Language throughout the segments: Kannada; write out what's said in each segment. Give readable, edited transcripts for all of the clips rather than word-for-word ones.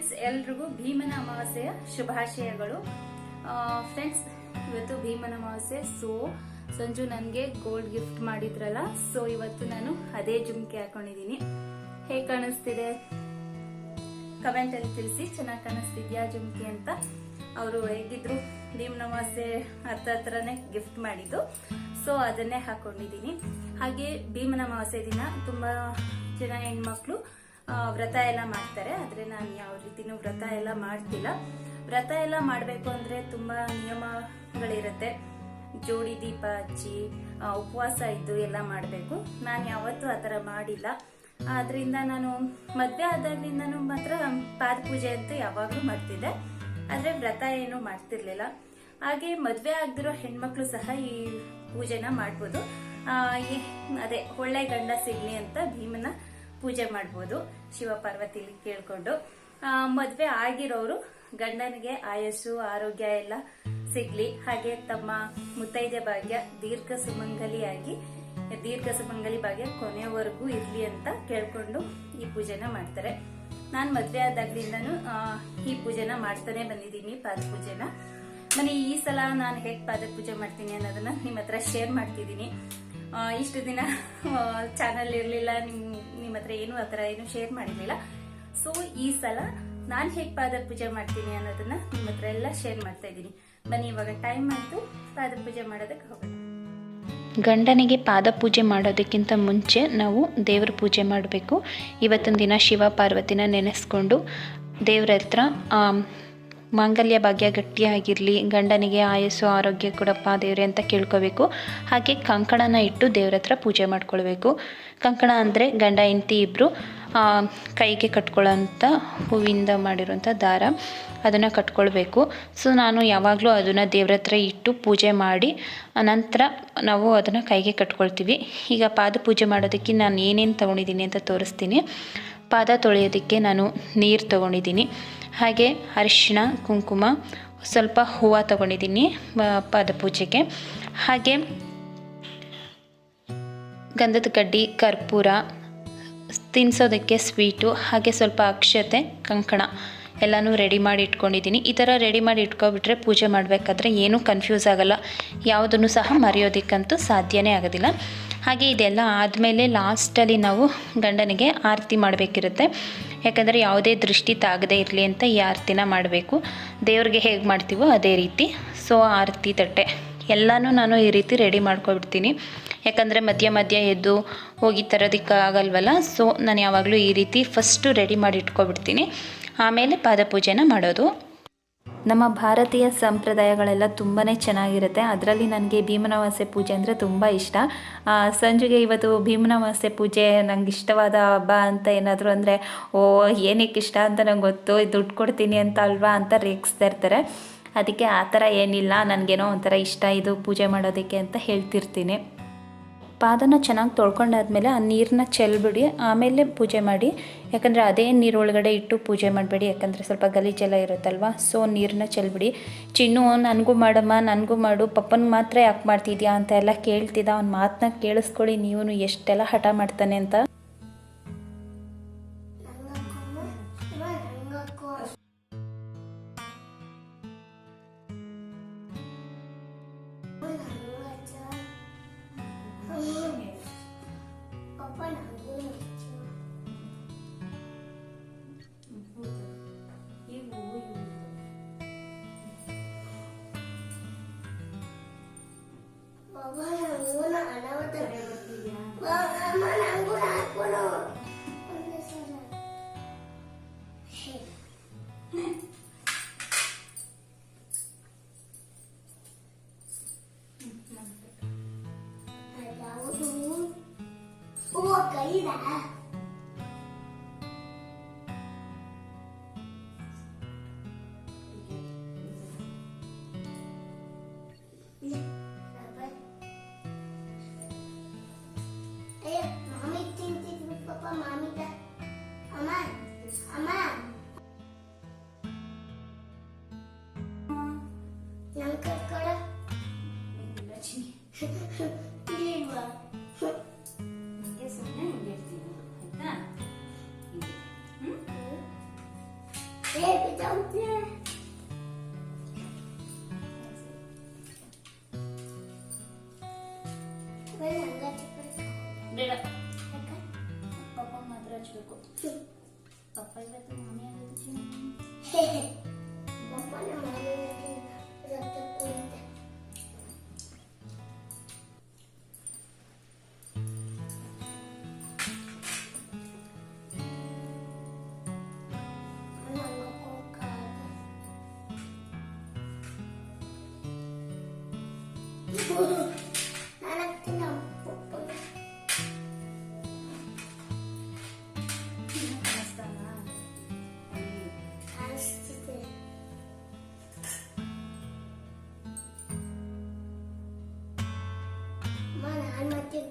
ಫ್ರೆಂಡ್ಸ್, ಎಲ್ರಿಗೂ ಭೀಮನ ಅಮಾವಾಸ್ಯೆಯ ಶುಭಾಶಯಗಳು. ಫ್ರೆಂಡ್ಸ್, ಇವತ್ತು ಭೀಮನ ಅಮಾವಾಸ್ಯೆ. ಸೊ ಸಂಜು ನನಗೆ ಗೋಲ್ಡ್ ಗಿಫ್ಟ್ ಮಾಡಿದ್ರಲ್ಲ, ಸೊ ಇವತ್ತು ನಾನು ಅದೇ ಜುಮ್ಕೆ ಹಾಕೊಂಡಿದೀನಿ. ಹೇಗೆ ಕಾಣಿಸ್ತಿದೆ ಕಮೆಂಟ್ ಅಲ್ಲಿ ತಿಳಿಸಿ. ಚೆನ್ನಾಗಿ ಕಾಣಿಸ್ತಿದ್ಯಾ ಜುಮ್ಕಿ ಅಂತ. ಅವರು ಹೇಗಿದ್ರು ಭೀಮನ ಅಮಾವಾಸ್ಯೆ ಹತ್ರನೇ ಗಿಫ್ಟ್ ಮಾಡಿದ್ದು, ಸೊ ಅದನ್ನೇ ಹಾಕೊಂಡಿದೀನಿ. ಹಾಗೆ ಭೀಮನ ಅಮಾವಾಸ್ಯೆ ದಿನ ತುಂಬಾ ಜನ ಹೆಣ್ಮಕ್ಳು ವ್ರತ ಎಲ್ಲ ಮಾಡ್ತಾರೆ. ಆದ್ರೆ ನಾನು ಯಾವ ರೀತಿನೂ ವ್ರತ ಎಲ್ಲ ಮಾಡ್ತಿಲ್ಲ. ವ್ರತ ಎಲ್ಲ ಮಾಡ್ಬೇಕು ಅಂದ್ರೆ ತುಂಬಾ ನಿಯಮಗಳಿರುತ್ತೆ. ಜೋಡಿ ದೀಪ ಹಚ್ಚಿ ಉಪವಾಸ ಇದ್ದು ಎಲ್ಲ ಮಾಡ್ಬೇಕು. ನಾನು ಯಾವತ್ತೂ ಆತರ ಮಾಡಿಲ್ಲ. ಆದ್ರಿಂದ ನಾನು ಮದ್ವೆ ಆದಾಗ್ಲಿಂದನೂ ಮಾತ್ರ ಪಾದ ಪೂಜೆ ಅಂತೂ ಯಾವಾಗ್ಲೂ ಮಾಡ್ತಿದ್ದೆ, ಆದ್ರೆ ವ್ರತ ಏನು ಮಾಡ್ತಿರ್ಲಿಲ್ಲ. ಹಾಗೆ ಮದ್ವೆ ಆಗದಿರೋ ಹೆಣ್ಮಕ್ಳು ಸಹ ಈ ಪೂಜೆನ ಮಾಡ್ಬೋದು. ಅದೇ ಒಳ್ಳೆ ಗಂಡ ಸಿಗ್ಲಿ ಅಂತ ಭೀಮನ ಪೂಜೆ ಮಾಡ್ಬೋದು, ಶಿವ ಪಾರ್ವತಿಲಿ ಕೇಳ್ಕೊಂಡು. ಮದ್ವೆ ಆಗಿರೋರು ಗಂಡನಿಗೆ ಆಯಸ್ಸು ಆರೋಗ್ಯ ಎಲ್ಲ ಸಿಗ್ಲಿ, ಹಾಗೆ ತಮ್ಮ ಮುತ್ತೈದೆ ಭಾಗ್ಯ ದೀರ್ಘ ಸುಮಂಗಲಿ ಭಾಗ್ಯ ಕೊನೆಯವರೆಗೂ ಇರ್ಲಿ ಅಂತ ಕೇಳ್ಕೊಂಡು ಈ ಪೂಜೆನ ಮಾಡ್ತಾರೆ. ನಾನ್ ಮದ್ವೆ ಆದಾಗ್ಲಿಂದನೂ ಈ ಪೂಜೆನ ಮಾಡ್ತಾನೆ ಬಂದಿದ್ದೀನಿ, ಪಾದ ಪೂಜೆನ. ಮನೆ ಈ ಸಲ ನಾನು ಹೇಗ್ ಪಾದ ಪೂಜೆ ಮಾಡ್ತೀನಿ ಅನ್ನೋದನ್ನ ನಿಮ್ಮ ಹತ್ರ ಶೇರ್ ಮಾಡ್ತಿದ್ದೀನಿ. ಇಷ್ಟು ದಿನ ಚಾನಲ್ ಇರ್ಲಿಲ್ಲ, ನಿಮ್ಮ ಹತ್ರ ಏನು ಆತರ ಏನು ಶೇರ್ ಮಾಡಿರ್ಲಿಲ್ಲ. ಸೊ ಈ ಸಲ ನಾನ್ ಹೇಗ್ ಪಾದ ಪೂಜೆ ಮಾಡ್ತೀನಿ ಅನ್ನೋದನ್ನ ನಿಮ್ಮ ಹತ್ರ ಎಲ್ಲ ಶೇರ್ ಮಾಡ್ತಾ ಇದ್ದೀನಿ. ಬನ್ನಿ, ಇವಾಗ ಟೈಮ್ ಆಯ್ತು, ಪಾದ ಪೂಜೆ ಮಾಡೋದಕ್ಕೆ ಹೋಗೋಣ. ಗಂಡನಿಗೆ ಪಾದ ಪೂಜೆ ಮಾಡೋದಕ್ಕಿಂತ ಮುಂಚೆ ನಾವು ದೇವ್ರ ಪೂಜೆ ಮಾಡಬೇಕು. ಇವತ್ತಿನ ದಿನ ಶಿವ ಪಾರ್ವತಿನ ನೆನೆಸ್ಕೊಂಡು ದೇವ್ರ ಹತ್ರ ಮಾಂಗಲ್ಯ ಭಾಗ್ಯ ಗಟ್ಟಿಯಾಗಿರಲಿ, ಗಂಡನಿಗೆ ಆಯಸ್ಸು ಆರೋಗ್ಯ ಕೊಡಪ್ಪ ದೇವ್ರೆ ಅಂತ ಕೇಳ್ಕೋಬೇಕು. ಹಾಗೆ ಕಂಕಣನ ಇಟ್ಟು ದೇವ್ರ ಹತ್ರ ಪೂಜೆ ಮಾಡ್ಕೊಳ್ಬೇಕು. ಕಂಕಣ ಅಂದರೆ ಗಂಡ ಹೆಂಡತಿ ಇಬ್ಬರು ಕೈಗೆ ಕಟ್ಕೊಳ್ಳೋಂಥ ಹೂವಿಂದ ಮಾಡಿರೋಂಥ ದಾರ, ಅದನ್ನು ಕಟ್ಕೊಳ್ಬೇಕು. ಸೊ ನಾನು ಯಾವಾಗಲೂ ಅದನ್ನು ದೇವ್ರ ಹತ್ರ ಇಟ್ಟು ಪೂಜೆ ಮಾಡಿ ಅನಂತರ ನಾವು ಅದನ್ನು ಕೈಗೆ ಕಟ್ಕೊಳ್ತೀವಿ. ಈಗ ಪಾದ ಪೂಜೆ ಮಾಡೋದಕ್ಕೆ ನಾನು ಏನೇನು ತೊಗೊಂಡಿದ್ದೀನಿ ಅಂತ ತೋರಿಸ್ತೀನಿ. ಪಾದ ತೊಳೆಯೋದಕ್ಕೆ ನಾನು ನೀರು ತೊಗೊಂಡಿದ್ದೀನಿ, ಹಾಗೆ ಅರಿಶಿಣ ಕುಂಕುಮ, ಸ್ವಲ್ಪ ಹೂವು ತೊಗೊಂಡಿದ್ದೀನಿ ಪಾದ ಪೂಜೆಗೆ. ಹಾಗೆ ಗಂಧದ ಕಡ್ಡಿ, ಕರ್ಪೂರ, ತಿನ್ನಿಸೋದಕ್ಕೆ ಸ್ವೀಟು, ಹಾಗೆ ಸ್ವಲ್ಪ ಅಕ್ಷತೆ, ಕಂಕಣ ಎಲ್ಲನೂ ರೆಡಿ ಮಾಡಿ ಇಟ್ಕೊಂಡಿದ್ದೀನಿ. ಈ ಥರ ರೆಡಿ ಮಾಡಿ ಇಟ್ಕೊಬಿಟ್ರೆ ಪೂಜೆ ಮಾಡಬೇಕಾದ್ರೆ ಏನೂ ಕನ್ಫ್ಯೂಸ್ ಆಗೋಲ್ಲ, ಯಾವುದನ್ನು ಸಹ ಮರೆಯೋದಕ್ಕಂತೂ ಸಾಧ್ಯನೇ ಆಗೋದಿಲ್ಲ. ಹಾಗೆ ಇದೆಲ್ಲ ಆದಮೇಲೆ ಲಾಸ್ಟಲ್ಲಿ ನಾವು ಗಂಡನಿಗೆ ಆರತಿ ಮಾಡಬೇಕಿರುತ್ತೆ. ಯಾಕಂದರೆ ಯಾವುದೇ ದೃಷ್ಟಿ ತಾಗದೇ ಇರಲಿ ಅಂತ ಈ ಆರತಿನ ಮಾಡಬೇಕು. ದೇವ್ರಿಗೆ ಹೇಗೆ ಮಾಡ್ತೀವೋ ಅದೇ ರೀತಿ. ಸೊ ಆರತಿ ತಟ್ಟೆ ಎಲ್ಲನೂ ನಾನು ಈ ರೀತಿ ರೆಡಿ ಮಾಡ್ಕೊಬಿಡ್ತೀನಿ. ಯಾಕಂದರೆ ಮಧ್ಯ ಎದ್ದು ಹೋಗಿ ತರೋದಕ್ಕೆ ಆಗಲ್ವಲ್ಲ. ಸೊ ನಾನು ಯಾವಾಗಲೂ ಈ ರೀತಿ ಫಸ್ಟು ರೆಡಿ ಮಾಡಿ ಇಟ್ಕೊಬಿಡ್ತೀನಿ, ಆಮೇಲೆ ಪಾದ ಪೂಜೆನ ಮಾಡೋದು. ನಮ್ಮ ಭಾರತೀಯ ಸಂಪ್ರದಾಯಗಳೆಲ್ಲ ತುಂಬಾ ಚೆನ್ನಾಗಿರುತ್ತೆ. ಅದರಲ್ಲಿ ನನಗೆ ಭೀಮನವಾಸ್ಯೆ ಪೂಜೆ ಅಂದರೆ ತುಂಬ ಇಷ್ಟ. ಸಂಜೆಗೆ ಇವತ್ತು ಭೀಮನವಾಸ್ಯೆ ಪೂಜೆ ನಂಗೆ ಇಷ್ಟವಾದ ಹಬ್ಬ ಅಂತ ಏನಾದರೂ ಅಂದರೆ, ಏನಕ್ಕೆ ಇಷ್ಟ ಅಂತ ನಂಗೆ ಗೊತ್ತು, ದುಡ್ಡು ಕೊಡ್ತೀನಿ ಅಂತ ಅಲ್ವಾ ಅಂತ ರೇಗಿಸ್ತಾ ಇರ್ತಾರೆ. ಅದಕ್ಕೆ ಆ ಥರ ಏನಿಲ್ಲ, ನನಗೇನೋ ಒಂಥರ ಇಷ್ಟ ಇದು ಪೂಜೆ ಮಾಡೋದಕ್ಕೆ ಅಂತ ಹೇಳ್ತಿರ್ತೀನಿ. ಪಾದನ ಚೆನ್ನಾಗಿ ತೊಳ್ಕೊಂಡಾದ್ಮೇಲೆ ಆ ನೀರನ್ನ ಚೆಲ್ಬಿಡಿ, ಆಮೇಲೆ ಪೂಜೆ ಮಾಡಿ. ಯಾಕಂದರೆ ಅದೇ ನೀರು ಒಳಗಡೆ ಇಟ್ಟು ಪೂಜೆ ಮಾಡಬೇಡಿ, ಯಾಕಂದರೆ ಸ್ವಲ್ಪ ಗಲೀಜೆಲ್ಲ ಇರುತ್ತಲ್ವ. ಸೊ ನೀರನ್ನ ಚೆಲ್ಬಿಡಿ. ಚಿನ್ನು ನನಗೂ ಮಾಡಮ್ಮ, ನನಗೂ ಮಾಡು, ಪಪ್ಪನಿಗೆ ಮಾತ್ರ ಯಾಕೆ ಮಾಡ್ತಿದ್ಯಾ ಅಂತ ಎಲ್ಲ ಕೇಳ್ತಿದ್ದ. ಅವ್ನ ಮಾತನ್ನ ಕೇಳಿಸ್ಕೊಳ್ಳಿ ನೀವು, ಎಷ್ಟೆಲ್ಲ ಹಠ ಮಾಡ್ತಾನೆ ಅಂತ. ಬೇಡ ಪಪ್ಪ ಮಾತ್ರ ಹಚ್ಬೇಕು. ಪಪ್ಪ ಇವತ್ತು ಮಮ್ಮಿ ಆಗೋದು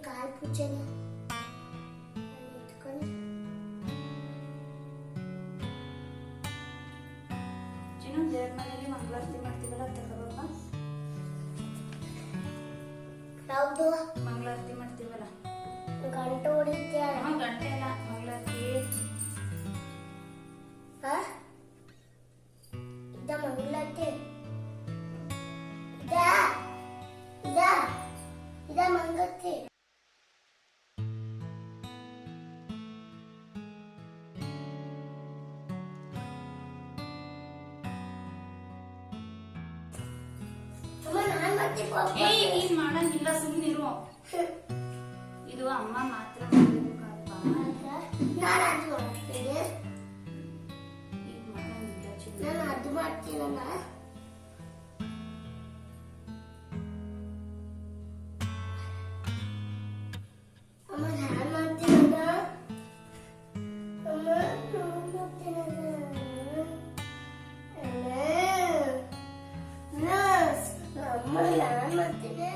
ಕಾಲ್ ಪೂಜೆನ ಚಿನ್ನು ದೇವ್ರ ಮನೆಯಲ್ಲಿ ಮಂಗಳಾರತಿ ಮಾಡ್ತೀವಲ್ಲ ತಗೋಬಪ್ಪ. ಯಾವ್ದು ಮಂಗಳಾರತಿ ಮಾಡ್ತೀವಲ್ಲ ಗಂಟೆ ಹೊಡಿತ್ಯಾ ಗಂಟೆ ಅಲ್ಲ ಮಂಗಳಾರತಿ. ಇದ ಮಂಗಳಾರತಿ ಇದ ಮಂಗಳಾರತಿ. ನೀನ್ ಮಾಡಂಗಿಲ್ಲ, ಸುಮ್ಮನಿರು. ಇದು ಅಮ್ಮ ಮಾತ್ರ ಮಾಡ್ಬೇಕಪ್ಪ. ನಾನು ಅದು ಮಾಡ್ತೀನಿ. ಈಗ ಮಾಡಂಗಿಲ್ಲ ಚಿನ್ನು. ನಾನು ಅದು ಮಾಡ್ತೀನಮ್ಮ. ಅಮ್ಮ ನಾನು ಮಾಡ್ತೀನಮ್ಮ. ಅಮ್ಮ ನಾನು ಮಾಡ್ತೀನಮ್ಮ. ಅಮ್ಮ ನಾನು ಮಾಡ್ತೀನಿ.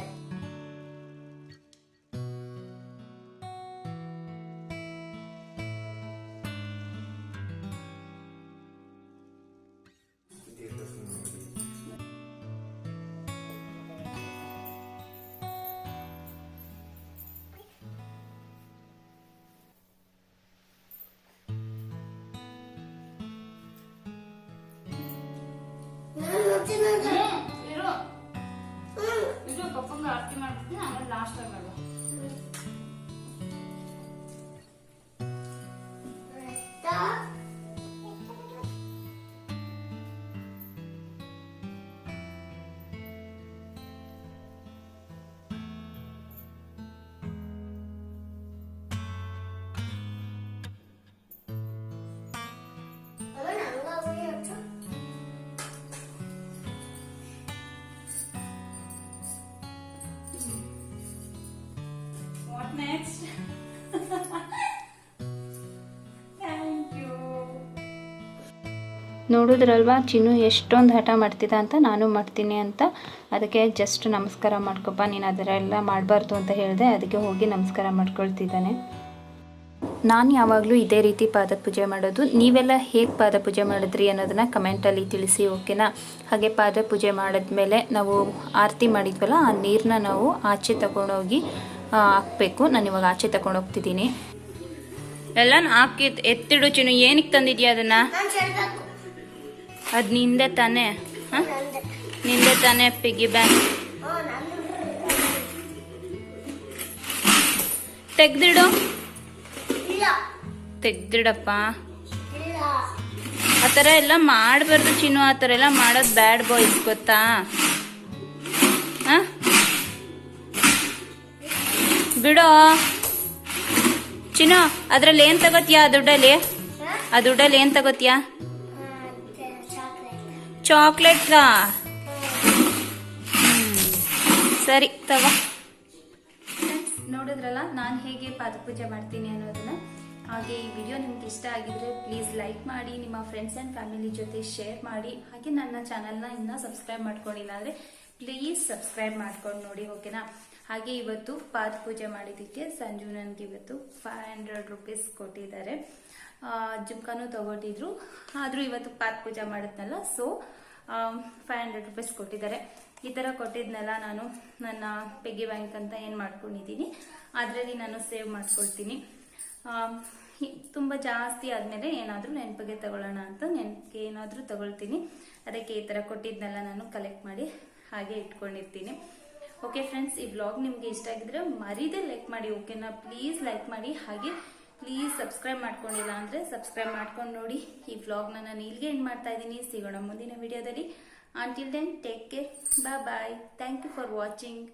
ಇರು ಇದು ಪಪ್ಪಂಗ ಆರತಿ ಮಾಡ್ಬಿಡ್ತೀನಿ, ಆಮೇಲೆ ಲಾಸ್ಟ್ ಆಗಿ ಮಾಡುವ. What next? Thank you. ನೋಡಿದ್ರಲ್ವಾ ಚಿನ್ನು ಎಷ್ಟೊಂದು ಹಠ ಮಾಡ್ತಿದ್ದ ಅಂತ. ನಾನು ಮಾಡ್ತೀನಿ ಅಂತ ಅದಕ್ಕೆ ಜಸ್ಟ್ ನಮಸ್ಕಾರ ಮಾಡ್ಕೊಪ್ಪ, ನೀನು ಅದರೆಲ್ಲ ಮಾಡಬಾರ್ದು ಅಂತ ಹೇಳಿದೆ. ಅದಕ್ಕೆ ಹೋಗಿ ನಮಸ್ಕಾರ ಮಾಡ್ಕೊಳ್ತಿದ್ದಾನೆ. ನಾನು ಯಾವಾಗಲೂ ಇದೇ ರೀತಿ ಪಾದ ಪೂಜೆ ಮಾಡೋದು. ನೀವೆಲ್ಲ ಹೇಗೆ ಪಾದ ಪೂಜೆ ಮಾಡಿದ್ರಿ ಅನ್ನೋದನ್ನು ಕಮೆಂಟಲ್ಲಿ ತಿಳಿಸಿ, ಓಕೆನಾ? ಹಾಗೆ ಪಾದ ಪೂಜೆ ಮಾಡಿದ್ಮೇಲೆ ನಾವು ಆರತಿ ಮಾಡಿದ್ವಲ್ಲ, ಆ ನೀರನ್ನ ನಾವು ಆಚೆ ತಗೊಂಡೋಗಿ ಹಾಕಬೇಕು. ನಾನು ಇವಾಗ ಆಚೆ ತಗೊಂಡೋಗ್ತಿದ್ದೀನಿ. ಎಲ್ಲ ಹಾಕಿ ಎತ್ತಿಡು ಚಿನ್ನು. ಏನಕ್ಕೆ ತಂದಿದ್ಯಾ ಅದನ್ನು? ಅದು ನಿಂದೆ ತಾನೇ? ಹಾಂ, ನಿಂದೆ ತಾನೇ ಪಿಗ್ಗಿ ಬ್ಯಾಂಕ್. ತೆಗ್ದಿಡು, ತೆಗ್ದಿಡಪ್ಪ. ಆ ಥರ ಎಲ್ಲ ಮಾಡಬಾರ್ದು ಚಿನ್ನು. ಆ ಥರ ಎಲ್ಲ ಮಾಡೋದು ಬ್ಯಾಡ್ ಬಾಯ್ಸ್, ಗೊತ್ತಾ? ಹಾಂ, ಬಿಡೋ ಚಿನ್ನು. ಅದ್ರಲ್ಲಿ ಏನು ತಗೋತೀಯಾ? ಆ ದುಡ್ಡಲ್ಲಿ ಏನು ತಗೋತೀಯಾ? ಚಾಕ್ಲೇಟ್ಸಾ? ಸರಿ ತಗೋ. ನೋಡಿದ್ರಲ್ಲ ನಾನು ಹೇಗೆ ಪಾದಪೂಜೆ ಮಾಡ್ತೀನಿ ಅನ್ನೋದನ್ನ. ಹಾಗೆ ಈ ವಿಡಿಯೋ ನಿಮ್ಗೆ ಇಷ್ಟ ಆಗಿದ್ರೆ ಪ್ಲೀಸ್ ಲೈಕ್ ಮಾಡಿ, ನಿಮ್ಮ ಫ್ರೆಂಡ್ಸ್ ಆ್ಯಂಡ್ ಫ್ಯಾಮಿಲಿ ಜೊತೆ ಶೇರ್ ಮಾಡಿ. ಹಾಗೆ ನನ್ನ ಚಾನಲ್ನ ಇನ್ನೂ ಸಬ್ಸ್ಕ್ರೈಬ್ ಮಾಡ್ಕೊಂಡಿಲ್ಲ ಅಂದರೆ ಪ್ಲೀಸ್ ಸಬ್ಸ್ಕ್ರೈಬ್ ಮಾಡ್ಕೊಂಡು ನೋಡಿ, ಓಕೆನಾ? ಹಾಗೆ ಇವತ್ತು ಪಾದ ಪೂಜೆ ಮಾಡಿದ್ದಕ್ಕೆ ಸಂಜು ನನಗೆ ಇವತ್ತು 500 ರೂಪೀಸ್ ಕೊಟ್ಟಿದ್ದಾರೆ. ಜುಮ್ಕಾನು ತಗೊಂಡಿದ್ರು. ಆದರೂ ಇವತ್ತು ಪಾದ ಪೂಜೆ ಮಾಡಿದ್ನಲ್ಲ, ಸೊ 500 ರೂಪೀಸ್ ಕೊಟ್ಟಿದ್ದಾರೆ. ಈ ಥರ ಕೊಟ್ಟಿದ್ನೆಲ್ಲ ನಾನು ನನ್ನ ಪಿಗ್ಗಿ ಬ್ಯಾಂಕ್ ಅಂತ ಏನು ಮಾಡ್ಕೊಂಡಿದ್ದೀನಿ ಅದರಲ್ಲಿ ನಾನು ಸೇವ್ ಮಾಡ್ಕೊಳ್ತೀನಿ. ತುಂಬ ಜಾಸ್ತಿ ಆದಮೇಲೆ ಏನಾದರೂ ನೆನಪಿಗೆ ತಗೊಳ್ಳೋಣ ಅಂತ ನೆನಪಿಗೆ ಏನಾದರೂ ತಗೊಳ್ತೀನಿ. ಅದಕ್ಕೆ ಈ ಥರ ಕೊಟ್ಟಿದ್ನೆಲ್ಲ ನಾನು ಕಲೆಕ್ಟ್ ಮಾಡಿ ಹಾಗೆ ಇಟ್ಕೊಂಡಿರ್ತೀನಿ. ಓಕೆ ಫ್ರೆಂಡ್ಸ್, ಈ ವ್ಲಾಗ್ ನಿಮಗೆ ಇಷ್ಟ ಆಗಿದ್ರೆ ಮರೀದೆ ಲೈಕ್ ಮಾಡಿ, ಓಕೆನಾ? ಪ್ಲೀಸ್ ಲೈಕ್ ಮಾಡಿ. ಹಾಗೆ ಪ್ಲೀಸ್ ಸಬ್ಸ್ಕ್ರೈಬ್ ಮಾಡ್ಕೊಂಡಿಲ್ಲ ಅಂದರೆ ಸಬ್ಸ್ಕ್ರೈಬ್ ಮಾಡ್ಕೊಂಡು ನೋಡಿ. ಈ ವ್ಲಾಗ್ನ ನಾನು ಇಲ್ಲಿಗೆ ಎಂಡ್ ಮಾಡ್ತಾ ಇದ್ದೀನಿ. ಸಿಗೋಣ ಮುಂದಿನ ವಿಡಿಯೋದಲ್ಲಿ. Until then take care, bye. Thank you for watching.